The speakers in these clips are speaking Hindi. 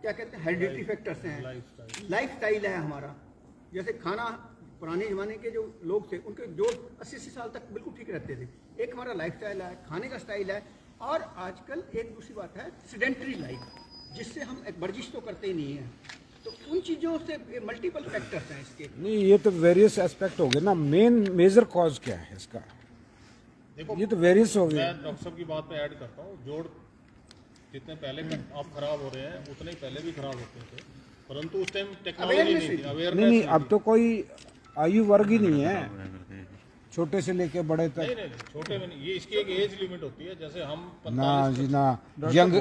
क्या कहते हैं हेरिडिटरी फैक्टर्स हैं, लाइफस्टाइल है हमारा। जैसे खाना, पुराने ज़माने के जो लोग थे उनके जोड़ 80-80 साल तक बिल्कुल ठीक रहते थे। एक हमारा लाइफस्टाइल है, खाने का स्टाइल है, और आजकल एक दूसरी बात है सेडेंटरी लाइफ, जिससे हम एक वर्जिश तो करते ही नहीं हैं। तो उन चीज़ों से मल्टीपल फैक्टर्स हैं इसके। नहीं, ये तो वेरियस एस्पेक्ट हो गए ना। मेजर कॉज क्या है इसका? देखो, ये तो वेरियस हो गया। मैं डॉक्टर साहब की बात पे ऐड करता हूँ। जोड़ जितने पहले आप खराब हो रहे हैं उतने ही पहले भी खराब होते थे, परंतु उस टाइम टेक्नोलॉजी नहीं थी, अवेयरनेस नहीं, अब तो कोई आयु वर्ग ही नहीं है, छोटे से लेके बड़े तक। नहीं, छोटे में नहीं। ये इसकी एक एज लिमिट होती है। जैसे हम ना जी ना, यंग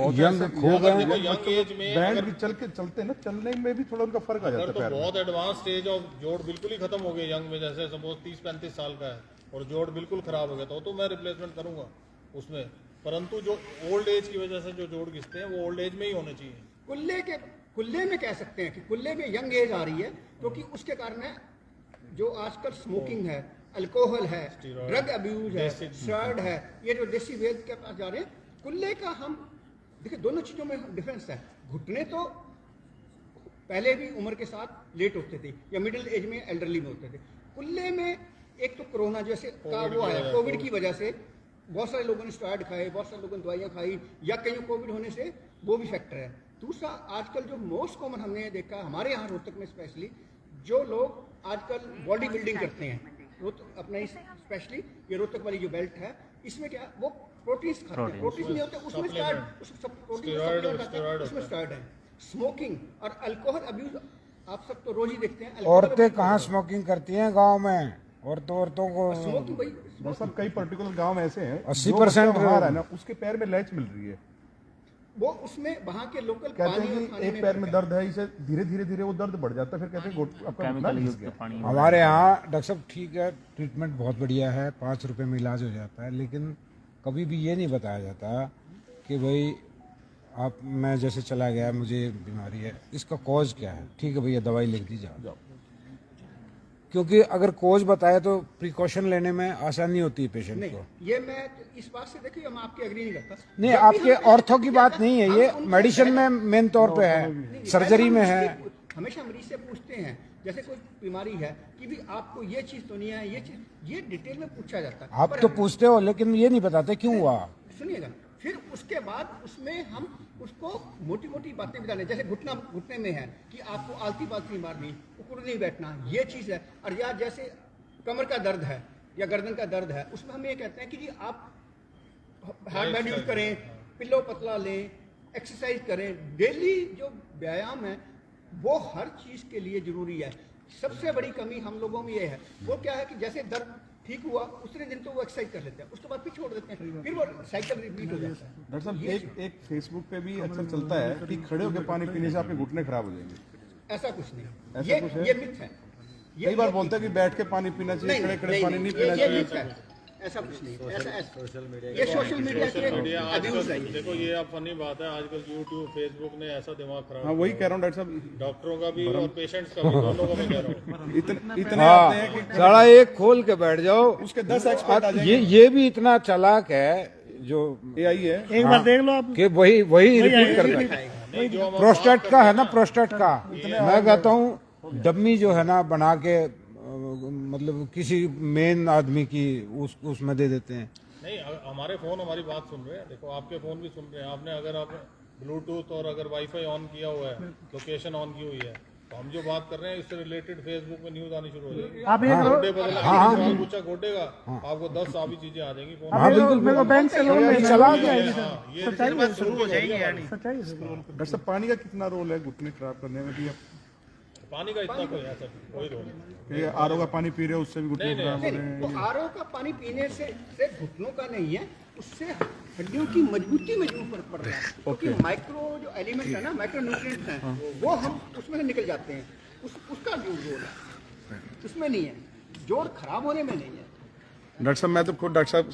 खो गए। यंग एज में बैंड भी चलते हैं ना, चलने में भी थोड़ा उनका फर्क आ जाता है। तो बहुत एडवांस स्टेज ऑफ जोड़ बिल्कुल ही खत्म हो गए यंग में, जैसे सपोज 30-35 साल का है और जोड़ बिल्कुल खराब हो गया तो मैं रिप्लेसमेंट करूंगा उसमें। परंतु जो ओल्ड एज की वजह से जो जोड़ घिसते हैं वो ओल्ड एज में ही होने चाहिए। कुल्ले में कह सकते हैं कि कुल्ले में यंग एज आ रही है, क्योंकि उसके कारण है जो आजकल स्मोकिंग है, अल्कोहल है, ड्रग अब्यूज है, स्टेरॉयड है, ये जो देसी वेद के पास जा रहे हैं। कुल्ले का हम देखिए, दोनों चीज़ों में डिफरेंस है। घुटने तो पहले भी उम्र के साथ लेट होते थे या मिडिल एज में, एल्डरली में होते थे। कुल्ले में एक तो कोरोना जैसे का वो आया, कोविड की वजह से बहुत सारे लोगों ने स्टेरॉयड खाए, बहुत सारे लोगों ने दवाइयाँ खाई, या कहीं कोविड होने से वो भी फैक्टर है। दूसरा, आजकल जो मोस्ट कॉमन हमने देखा हमारे यहाँ रोहतक में स्पेशली, जो लोग आजकल बॉडी बिल्डिंग करते हैं, अपना स्पेशली ये रोहतक वाली जो बेल्ट है, इसमें क्या वो प्रोटीन्स खाते हैं, प्रोटीन नहीं होते उसमें, स्टेरॉयड है। स्मोकिंग और अल्कोहल अब्यूज आप सब तो रोज ही देखते हैं। औरतें कहाँ स्मोकिंग करती हैं गांव में? औरतों को स्मोकिंग भाई, सब कई पर्टिकुलर गांव ऐसे हैं 80% है ना, उसके पैर में लैच मिल रही है। वो उसमें वहाँ के लोकल कहते हैं कि एक पैर में दर्द है, इसे धीरे धीरे वो दर्द बढ़ जाता है, फिर कहते हैं आपका घुटना घिस गया। हमारे यहाँ डॉक्टर साहब ठीक है, ट्रीटमेंट बहुत बढ़िया है, 5 रुपए में इलाज हो जाता है, लेकिन कभी भी ये नहीं बताया जाता कि भाई मैं जैसे चला गया, मुझे बीमारी है, इसका कॉज क्या है? ठीक है भैया, दवाई लिख दी जाओ। क्योंकि अगर कोज बताए तो प्रिकॉशन लेने में आसानी होती है पेशेंट को। ये मैं इस बात से देखिए, मैं आपकी एग्री नहीं करता। नहीं, आपके ऑर्थो की बात नहीं है, ये मेडिसिन में मेन तौर पे है, सर्जरी में है। हमेशा मरीज से पूछते हैं, जैसे कोई बीमारी है कि भी आपको ये चीज तो नहीं है, ये चीज, ये डिटेल में पूछा जाता है। आप तो पूछते हो, लेकिन ये नहीं बताते क्यों हुआ। सुनिएगा, फिर उसके बाद उसमें हम उसको मोटी मोटी बातें बताने, जैसे घुटने में है कि आपको आलती पालती मारनी, उकड़ नहीं बैठना, ये चीज़ है। और या जैसे कमर का दर्द है या गर्दन का दर्द है, उसमें हम ये कहते हैं कि जी आप हार्ड बैंड यूज करें, पिल्लो पतला लें, एक्सरसाइज करें। डेली जो व्यायाम है वो हर चीज़ के लिए जरूरी है। सबसे बड़ी कमी हम लोगों में ये है, वो क्या है कि जैसे दर्द ठीक हुआ उतने दिन तो वो एक्सरसाइज कर लेते हैं, उसके बाद फिर छोड़ देते हैं, फिर वो साइकिल रिपीट हो जाता है। डॉक्टर साहब, एक फेसबुक पे भी अक्सर चलता है कि खड़े होकर पानी पीने से आपके घुटने खराब हो जाएंगे। ऐसा कुछ नहीं, ये मिथ है। कई बार बोलते हैं कि बैठ के पानी पीना चाहिए, खड़े खड़े पानी नहीं पीना चाहिए। ऐसा कुछ नहीं, ये सोशल मीडिया के अब्यूज है। देखो, ये आप फनी बात है, आजकल यूट्यूब फेसबुक ने ऐसा दिमाग खराब। हाँ, वही कह रहा हूँ डॉक्टर साहब, डॉक्टरों का भी और पेशेंट्स का भी, दोनों का मैं कह रहा हूँ। इतने आते हैं कि सारा एक खोल के बैठ जाओ, उसके 10 एक्सपर्ट आ जाएंगे। ये भी इतना चालाक है जो AI है। एक बार देख लो आप, कि वही रिपीट करता है। प्रोस्टेट का है ना, प्रोस्टेट का मैं कहता हूँ डम्मी जो है ना बना के, मतलब किसी मेन आदमी की उसमें दे देते हैं। नहीं, हमारे फोन हमारी बात सुन रहे हैं। देखो, आपके फोन भी सुन रहे हैं। आपने अगर आप ब्लूटूथ और अगर वाईफाई ऑन किया हुआ है, लोकेशन ऑन की हुई है, तो हम जो बात कर रहे हैं इससे रिलेटेड फेसबुक में न्यूज आनी शुरू हो जाएगी। आप एक गोड्डे बदला पूछा गोडेगा, आपको 10 आवी चीजें आ जाएंगी फोन। हाँ बिल्कुल, मेरे को बैंक से लोन लेना चला है। गया। ये बात शुरू हो जाएगी। सच्चाई है। डॉक्टर साहब, पानी का कितना रोल है घुटने खराब करने में? भी पानी का इतना कोई ऐसा कोई रोल नहीं। आरओ का पानी पी रहे हो उससे भी घुटने खराब हो रहे हैं? तो आरओ का पानी पीने से घुटनों का नहीं है, उससे हड्डियों की मजबूती में जरूर फर्क पड़ रहा है। क्योंकि माइक्रो जो एलिमेंट है ना, माइक्रो न्यूट्रिएंट्स हैं, वो हम उसमें से निकल जाते हैं, उसका जो रोल है उसमें नहीं है, जोड़ खराब होने में नहीं है। डॉक्टर साहब, मैं तो खुद डॉक्टर साहब को